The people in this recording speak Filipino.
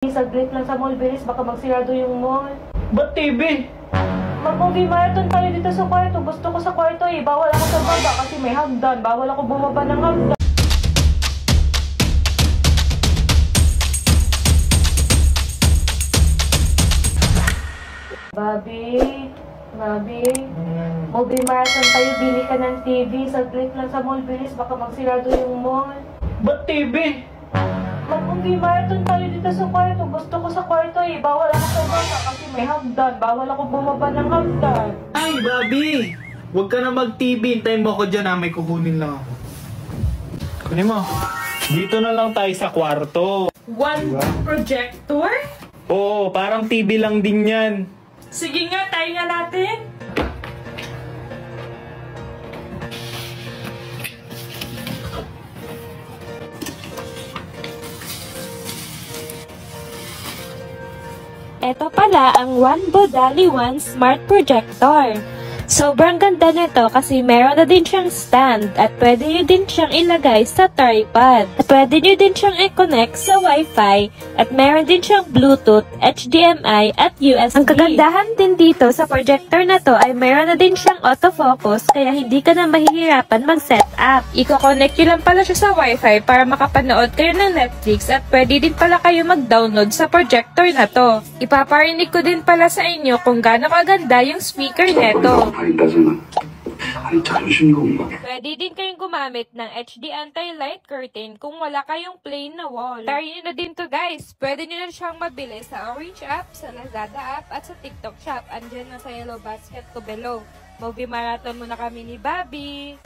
Saglit lang sa mall, bilis, baka magsirado yung mall. Ba't TV? Mag-movie marathon tayo dito sa kwarto. Gusto ko sa kwarto eh. Bawal ako sa baba kasi may hagdan. Bawal ako bumaba ng hagdan. Bobby, movie marathon tayo, bili ka ng TV. Saglit lang sa mall, bilis, baka magsirado yung mall. Ba't TV? Mag-movie marathon tayo dito sa kwarto. Gusto ko sa kwarto eh. Bawal ako sa baba kasi may hagdan. Bawal ako bumaba ng hagdan. Ay, Bobby! Huwag ka na mag-TV. Hintayin mo ako dyan ha. May kukunin lang ako. Kunin mo. Dito na lang tayo sa kwarto. One projector? Oo, parang TV lang din yan. Sige nga, tayo nga natin. Ito pala ang One Bodali One Smart Projector. Sobrang ganda nito kasi meron na din siyang stand at pwede nyo din siyang ilagay sa tripod. At pwede nyo din siyang i-connect sa Wi-Fi at meron din siyang Bluetooth, HDMI at USB. Ang kagandahan din dito sa projector na to ay meron na din siyang autofocus kaya hindi ka na mahihirapan mag-setup. Iko-connect nyo lang pala siya sa Wi-Fi para makapanood kayo ng Netflix at pwede din pala kayo mag-download sa projector na to. Ipaparinig ko din pala sa inyo kung gaano kaganda yung speaker neto. Pwede din kayong gumamit ng HD anti-light curtain kung wala kayong plain na wall. Try nyo na din to guys. Pwede nyo na siyang mabili sa Orange app, sa Lazada app, at sa TikTok shop. Andyan na sa yellow basket ko below. Movie marathon muna kami ni Bobby.